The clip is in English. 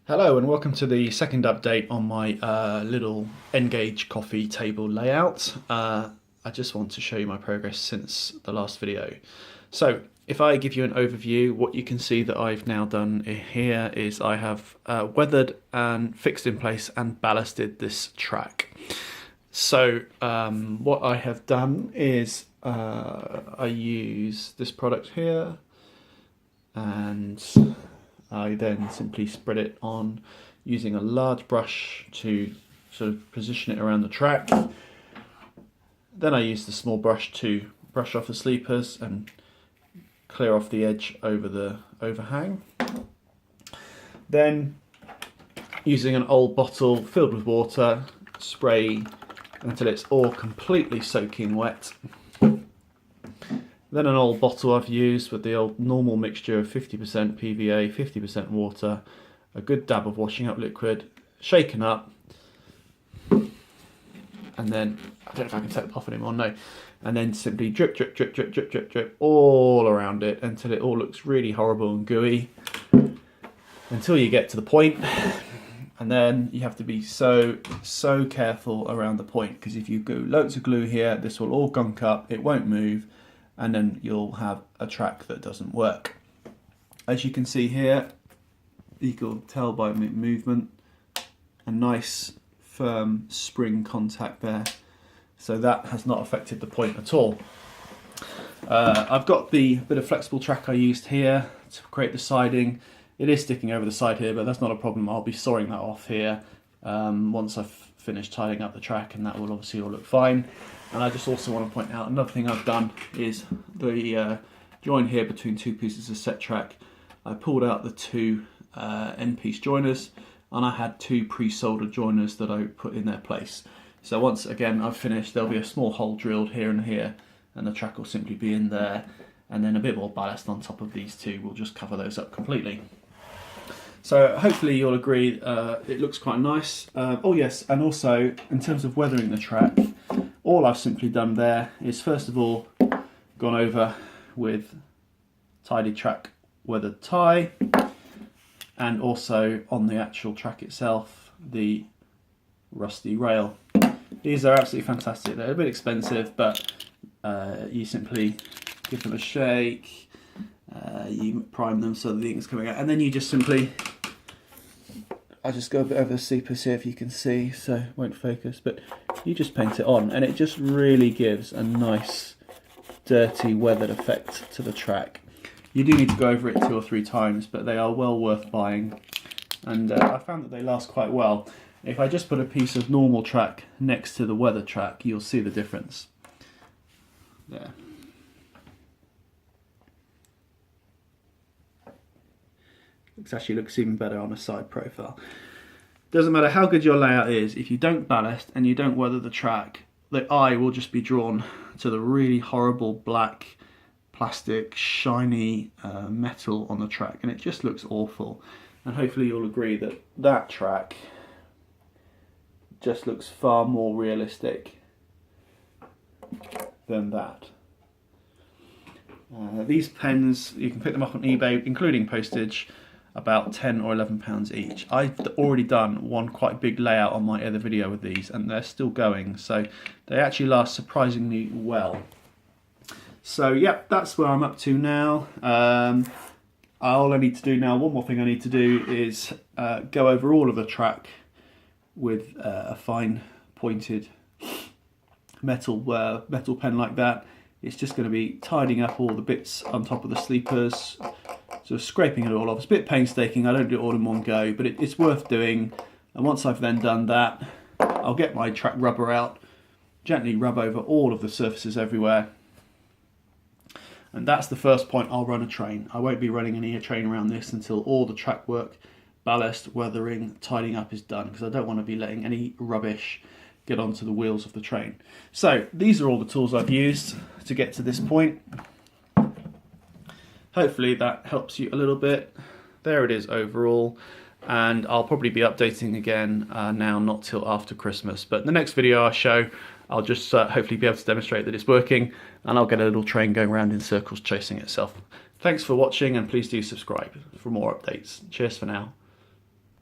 Hello and welcome to the second update on my little N-gauge coffee table layout. I just want to show you my progress since the last video. So if I give you an overview, what you can see that I've now done here is I have weathered and fixed in place and ballasted this track. So what I have done is I use this product here, and I then simply spread it on using a large brush to sort of position it around the track. Then I use the small brush to brush off the sleepers and clear off the edge over the overhang. Then, using an old bottle filled with water, spray until it's all completely soaking wet. Then an old bottle I've used with the old normal mixture of 50% PVA, 50% water, a good dab of washing up liquid, shaken up, and then, I don't know if I can take it off anymore, no, and then simply drip, drip, drip, drip, drip, drip, drip all around it until it all looks really horrible and gooey, until you get to the point. And then you have to be so careful around the point, because if you go loads of glue here, this will all gunk up, it won't move, and then you'll have a track that doesn't work. As you can see here, you can tell by movement, a nice firm spring contact there, so that has not affected the point at all. I've got the bit of flexible track I used here to create the siding. It is sticking over the side here, but that's not a problem. I'll be sawing that off here once I've finished tidying up the track, and that will obviously all look fine. And I just also want to point out another thing I've done is the join here between two pieces of set track. I pulled out the two end piece joiners, and I had two pre-soldered joiners that I put in their place. So once again I've finished, there'll be a small hole drilled here and here, and the track will simply be in there, and then a bit more ballast on top of these two will just cover those up completely. So hopefully you'll agree it looks quite nice. Oh yes, and also in terms of weathering the track, all I've simply done there is first of all gone over with tidy track weathered tie, and also on the actual track itself the rusty rail. These are absolutely fantastic. They're a bit expensive, but you simply give them a shake, you prime them so the ink's coming out, and then you just simply, I just go a bit over the sleepers here if you can see, so it won't focus, but you just paint it on, and it just really gives a nice dirty weathered effect to the track. You do need to go over it 2 or 3 times, but they are well worth buying, and I found that they last quite well. If I just put a piece of normal track next to the weathered track, you'll see the difference. There. It actually looks even better on a side profile. Doesn't matter how good your layout is, if you don't ballast and you don't weather the track, the eye will just be drawn to the really horrible black plastic shiny metal on the track, and it just looks awful. And hopefully you'll agree that that track just looks far more realistic than that. These pens, you can pick them up on eBay, including postage, about £10 or £11 each. I've already done one quite big layout on my other video with these, and they're still going, so they actually last surprisingly well. So yep, that's where I'm up to now. All I need to do now, one more thing I need to do is go over all of the track with a fine pointed metal pen like that. It's just going to be tidying up all the bits on top of the sleepers, sort of scraping it all off. It's a bit painstaking, I don't do it all in one go, but it's worth doing. And once I've then done that, I'll get my track rubber out, gently rub over all of the surfaces everywhere. And that's the first point I'll run a train. I won't be running any train around this until all the track work, ballast, weathering, tidying up is done, because I don't want to be letting any rubbish get onto the wheels of the train. So these are all the tools I've used to get to this point. Hopefully that helps you a little bit. There it is overall, and I'll probably be updating again now, not till after Christmas, but the next video I show, I'll just hopefully be able to demonstrate that it's working, and I'll get a little train going around in circles chasing itself. Thanks for watching, and please do subscribe for more updates. Cheers for now.